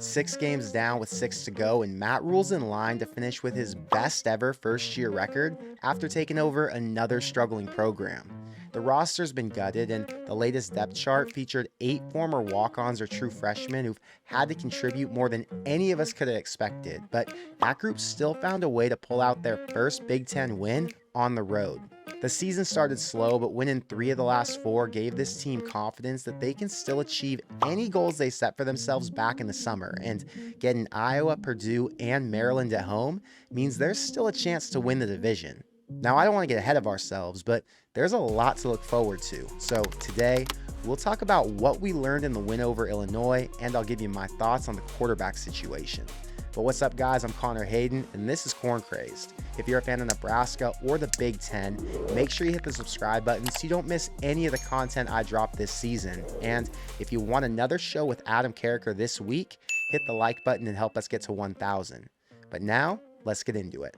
6 games down with 6 to go, and Matt Rule's in line to finish with his best ever first-year record after taking over another struggling program. The roster's been gutted, and the latest depth chart featured 8 former walk-ons or true freshmen who've had to contribute more than any of us could have expected, but that group still found a way to pull out their first Big Ten win on the road. The season started slow, but winning 3 of the last 4 gave this team confidence that they can still achieve any goals they set for themselves back in the summer, and getting Iowa, Purdue, and Maryland at home means there's still a chance to win the division. Now, I don't want to get ahead of ourselves, but there's a lot to look forward to. So today, we'll talk about what we learned in the win over Illinois, and I'll give you my thoughts on the quarterback situation. But what's up, guys? I'm Connor Hayden, and this is Corn Crazed. If you're a fan of Nebraska or the Big Ten, make sure you hit the subscribe button so you don't miss any of the content I drop this season. And if you want another show with Adam Carricker this week, hit the like button and help us get to 1,000. But now, let's get into it.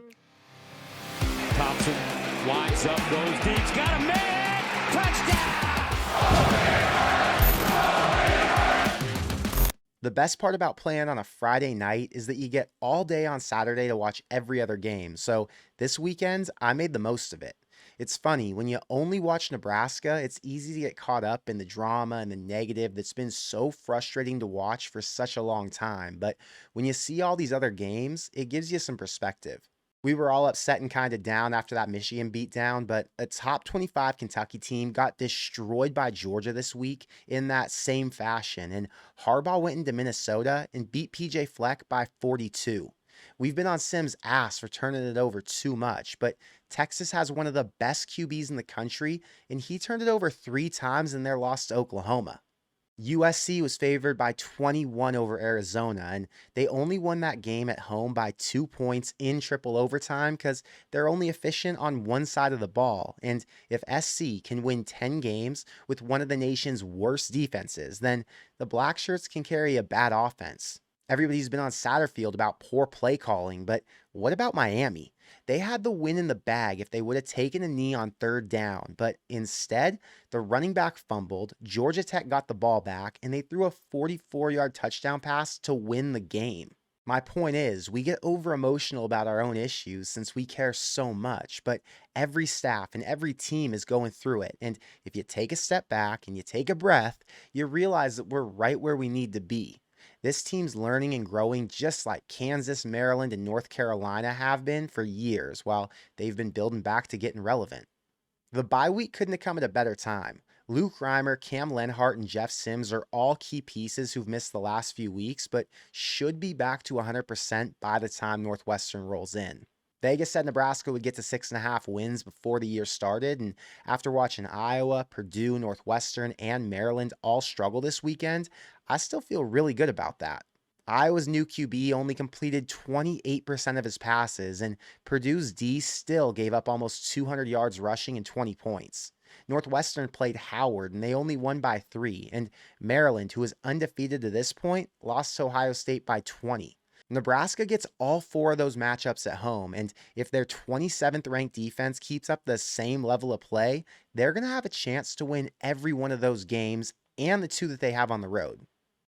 Thompson winds up, goes deep, got a man! Touchdown! The best part about playing on a Friday night is that you get all day on Saturday to watch every other game. So this weekend, I made the most of it. It's funny, when you only watch Nebraska, it's easy to get caught up in the drama and the negative that's been so frustrating to watch for such a long time. But when you see all these other games, it gives you some perspective. We were all upset and kind of down after that Michigan beatdown, but a top 25 Kentucky team got destroyed by Georgia this week in that same fashion, and Harbaugh went into Minnesota and beat PJ Fleck by 42. We've been on Sim's ass for turning it over too much, but Texas has one of the best QBs in the country, and he turned it over 3 times in their loss to Oklahoma. USC was favored by 21 over Arizona, and they only won that game at home by 2 points in triple overtime because they're only efficient on one side of the ball. And if SC can win 10 games with one of the nation's worst defenses, then the Blackshirts can carry a bad offense. Everybody's been on Satterfield about poor play calling, but what about Miami? They had the win in the bag if they would have taken a knee on 3rd down, but instead, the running back fumbled, Georgia Tech got the ball back, and they threw a 44-yard touchdown pass to win the game. My point is, we get over-emotional about our own issues since we care so much, but every staff and every team is going through it, and if you take a step back and you take a breath, you realize that we're right where we need to be. This team's learning and growing just like Kansas, Maryland, and North Carolina have been for years while they've been building back to getting relevant. The bye week couldn't have come at a better time. Luke Reimer, Cam Lenhart, and Jeff Sims are all key pieces who've missed the last few weeks, but should be back to 100% by the time Northwestern rolls in. Vegas said Nebraska would get to 6.5 wins before the year started, and after watching Iowa, Purdue, Northwestern, and Maryland all struggle this weekend, I still feel really good about that. Iowa's new QB only completed 28% of his passes, and Purdue's D still gave up almost 200 yards rushing and 20 points. Northwestern played Howard, and they only won by 3, and Maryland, who is undefeated to this point, lost to Ohio State by 20. Nebraska gets all 4 of those matchups at home, and if their 27th ranked defense keeps up the same level of play, they're going to have a chance to win every one of those games and the 2 that they have on the road.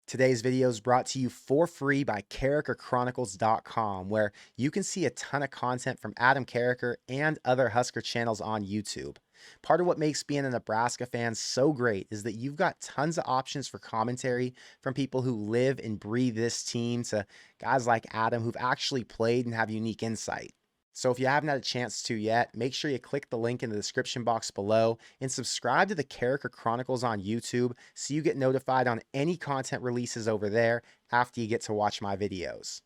Today's video is brought to you for free by CarrickerChronicles.com, where you can see a ton of content from Adam Carricker and other Husker channels on YouTube. Part of what makes being a Nebraska fan so great is that you've got tons of options for commentary from people who live and breathe this team to guys like Adam who've actually played and have unique insight. So if you haven't had a chance to yet, make sure you click the link in the description box below and subscribe to the Carricker Chronicles on YouTube so you get notified on any content releases over there after you get to watch my videos.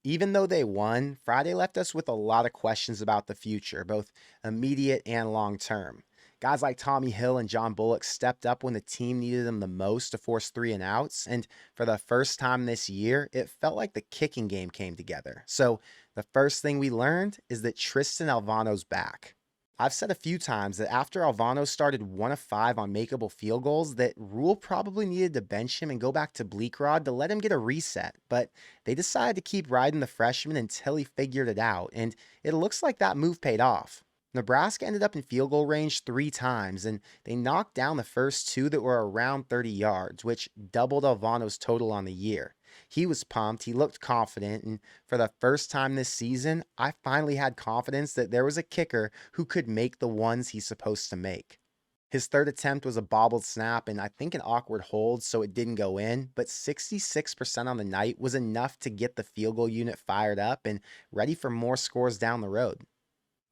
Even though they won, Friday left us with a lot of questions about the future, both immediate and long term. Guys like Tommy Hill and John Bullock stepped up when the team needed them the most to force 3 and outs, and for the first time this year, it felt like the kicking game came together. So the first thing we learned is that Tristan Alvano's back. I've said a few times that after Alvano started 1 of 5 on makeable field goals, that Rule probably needed to bench him and go back to Bleekrod to let him get a reset, but they decided to keep riding the freshman until he figured it out, and it looks like that move paid off. Nebraska ended up in field goal range 3 times, and they knocked down the first 2 that were around 30 yards, which doubled Alvano's total on the year. He was pumped, he looked confident, and for the first time this season, I finally had confidence that there was a kicker who could make the ones he's supposed to make. His third attempt was a bobbled snap and I think an awkward hold, so it didn't go in, but 66% on the night was enough to get the field goal unit fired up and ready for more scores down the road.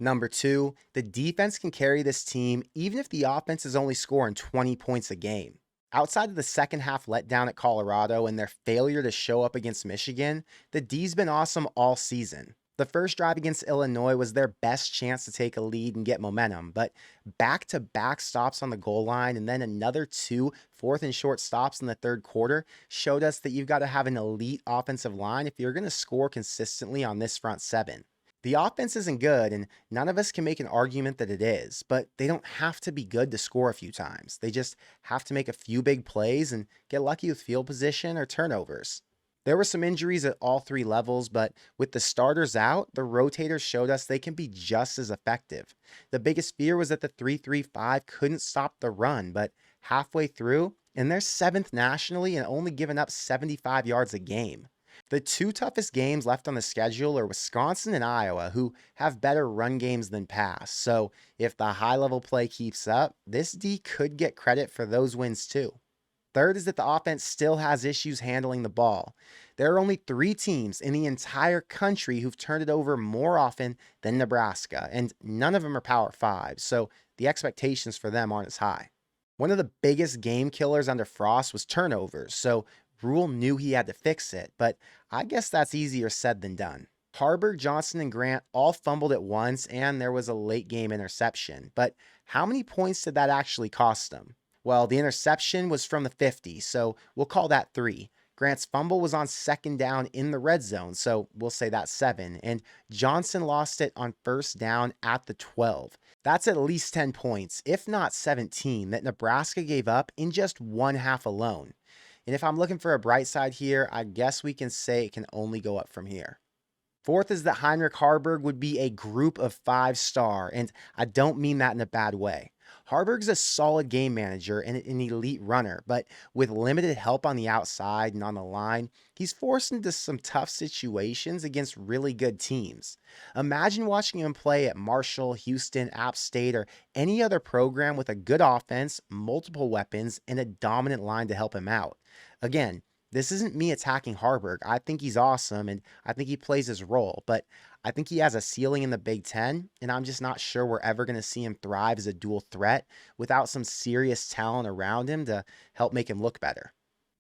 Number two, the defense can carry this team even if the offense is only scoring 20 points a game. Outside of the second half letdown at Colorado and their failure to show up against Michigan, the D's been awesome all season. The first drive against Illinois was their best chance to take a lead and get momentum, but back-to-back stops on the goal line and then another two fourth and short stops in the third quarter showed us that you've got to have an elite offensive line if you're going to score consistently on this front seven. The offense isn't good, and none of us can make an argument that it is, but they don't have to be good to score a few times. They just have to make a few big plays and get lucky with field position or turnovers. There were some injuries at all three levels, but with the starters out, the rotators showed us they can be just as effective. The biggest fear was that the 3-3-5 couldn't stop the run, but halfway through, and they're seventh nationally and only giving up 75 yards a game. The two toughest games left on the schedule are Wisconsin and Iowa, who have better run games than pass. So if the high level play keeps up, this D could get credit for those wins too. Third is that the offense still has issues handling the ball. There are only 3 teams in the entire country who've turned it over more often than Nebraska, and none of them are Power 5, so the expectations for them aren't as high. One of the biggest game killers under Frost was turnovers, so Rule knew he had to fix it, but I guess that's easier said than done. Haarberg, Johnson, and Grant all fumbled at once, and there was a late game interception. But how many points did that actually cost them? Well, the interception was from the 50, so we'll call that 3. Grant's fumble was on second down in the red zone, so we'll say that's 7. And Johnson lost it on first down at the 12. That's at least 10 points, if not 17, that Nebraska gave up in just one half alone. And if I'm looking for a bright side here, I guess we can say it can only go up from here. Fourth is that Heinrich Haarberg would be a group of 5-star, and I don't mean that in a bad way. Haarberg's a solid game manager and an elite runner, but with limited help on the outside and on the line, he's forced into some tough situations against really good teams. Imagine watching him play at Marshall, Houston, App State, or any other program with a good offense, multiple weapons, and a dominant line to help him out. Again, this isn't me attacking Haarberg. I think he's awesome, and I think he plays his role, but I think he has a ceiling in the Big Ten, and I'm just not sure we're ever going to see him thrive as a dual threat without some serious talent around him to help make him look better.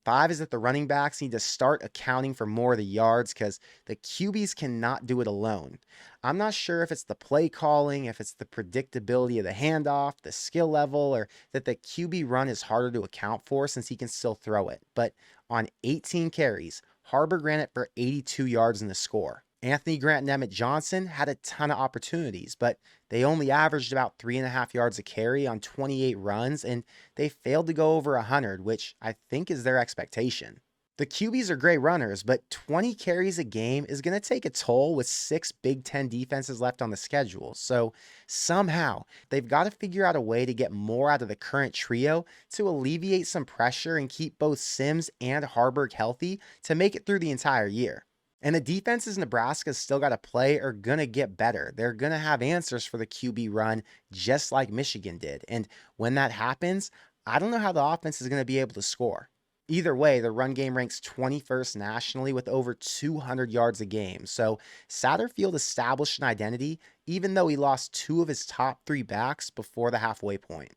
5 is that the running backs need to start accounting for more of the yards because the QBs cannot do it alone. I'm not sure if it's the play calling, if it's the predictability of the handoff, the skill level, or that the QB run is harder to account for since he can still throw it. But on 18 carries, Haarberg ran it for 82 yards in the score. Anthony Grant and Emmett Johnson had a ton of opportunities, but they only averaged about 3.5 yards a carry on 28 runs, and they failed to go over 100, which I think is their expectation. The QBs are great runners, but 20 carries a game is going to take a toll with 6 Big Ten defenses left on the schedule. So somehow they've got to figure out a way to get more out of the current trio to alleviate some pressure and keep both Sims and Haarberg healthy to make it through the entire year. And the defenses Nebraska's still got to play are going to get better. They're going to have answers for the QB run just like Michigan did. And when that happens, I don't know how the offense is going to be able to score. Either way, the run game ranks 21st nationally with over 200 yards a game. So Satterfield established an identity even though he lost 2 of his top 3 backs before the halfway point.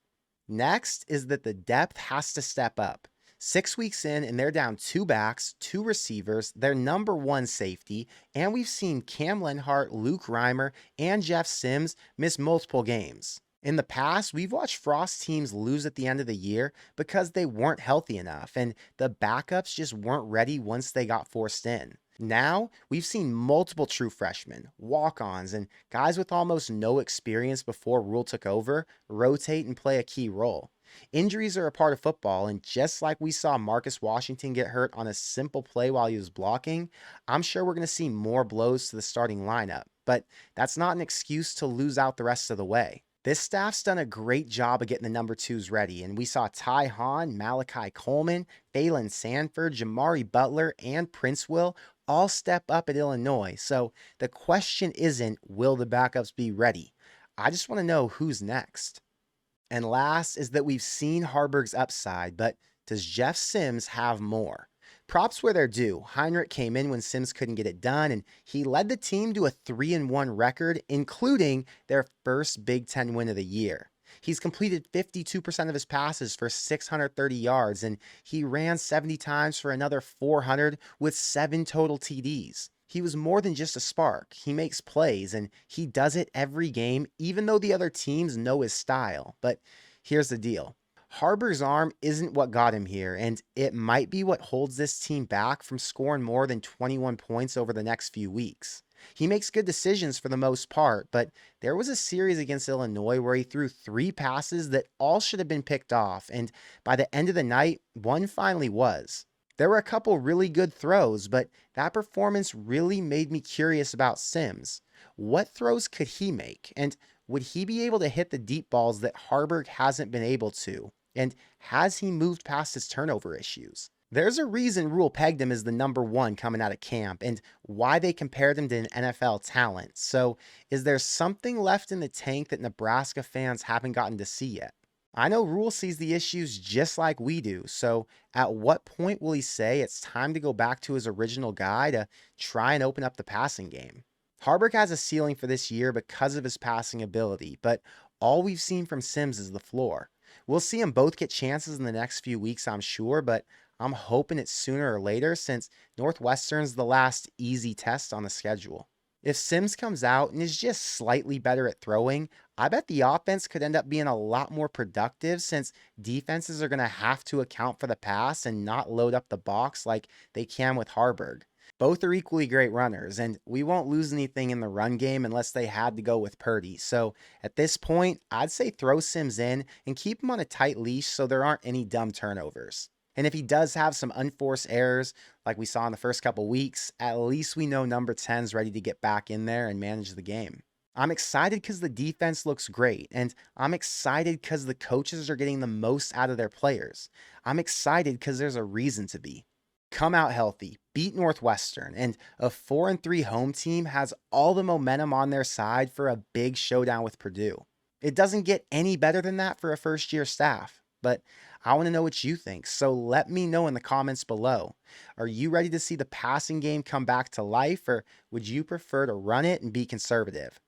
Next is that the depth has to step up. 6 weeks in, and they're down 2 backs, 2 receivers, their number 1 safety, and we've seen Cam Lenhart, Luke Reimer, and Jeff Sims miss multiple games. In the past, we've watched Frost teams lose at the end of the year because they weren't healthy enough, and the backups just weren't ready once they got forced in. Now, we've seen multiple true freshmen, walk-ons, and guys with almost no experience before Rule took over rotate and play a key role. Injuries are a part of football, and just like we saw Marcus Washington get hurt on a simple play while he was blocking, I'm sure we're going to see more blows to the starting lineup, but that's not an excuse to lose out the rest of the way. This staff's done a great job of getting the number twos ready, and we saw Ty Hahn, Malachi Coleman, Phelan Sanford, Jamari Butler, and Prince Will all step up at Illinois. So the question isn't, will the backups be ready? I just want to know who's next. And last is that we've seen Haarberg's upside, but does Jeff Sims have more? Props where they're due. Heinrich came in when Sims couldn't get it done, and he led the team to a 3-1 record, including their first Big Ten win of the year. He's completed 52% of his passes for 630 yards, and he ran 70 times for another 400 with 7 total TDs. He was more than just a spark. He makes plays, and he does it every game, even though the other teams know his style. But here's the deal. Haarberg's arm isn't what got him here, and it might be what holds this team back from scoring more than 21 points over the next few weeks. He makes good decisions for the most part, but there was a series against Illinois where he threw 3 passes that all should have been picked off, and by the end of the night, one finally was. There were a couple really good throws, but that performance really made me curious about Sims. What throws could he make? And would he be able to hit the deep balls that Haarberg hasn't been able to? And has he moved past his turnover issues? There's a reason Rule pegged him as the number 1 coming out of camp and why they compared him to an NFL talent. So is there something left in the tank that Nebraska fans haven't gotten to see yet? I know Rule sees the issues just like we do, so at what point will he say it's time to go back to his original guy to try and open up the passing game? Haarberg has a ceiling for this year because of his passing ability, but all we've seen from Sims is the floor. We'll see them both get chances in the next few weeks, I'm sure, but I'm hoping it's sooner or later since Northwestern's the last easy test on the schedule. If Sims comes out and is just slightly better at throwing, I bet the offense could end up being a lot more productive since defenses are going to have to account for the pass and not load up the box like they can with Haarberg. Both are equally great runners, and we won't lose anything in the run game unless they had to go with Purdy. So at this point, I'd say throw Sims in and keep him on a tight leash so there aren't any dumb turnovers. And if he does have some unforced errors, like we saw in the first couple weeks, at least we know number 10's ready to get back in there and manage the game. I'm excited because the defense looks great, and I'm excited because the coaches are getting the most out of their players. I'm excited because there's a reason to be. Come out healthy, beat Northwestern, and a 4-3 home team has all the momentum on their side for a big showdown with Purdue. It doesn't get any better than that for a first-year staff, but I want to know what you think, so let me know in the comments below. Are you ready to see the passing game come back to life, or would you prefer to run it and be conservative?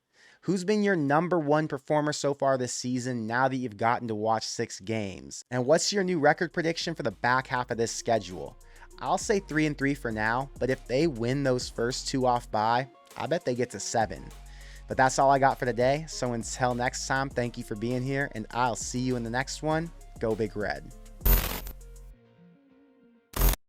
Who's been your number 1 performer so far this season now that you've gotten to watch 6 games? And what's your new record prediction for the back half of this schedule? I'll say 3-3 for now, but if they win those first 2 off bye, I bet they get to 7. But that's all I got for today, so until next time, thank you for being here, and I'll see you in the next one. Go Big Red.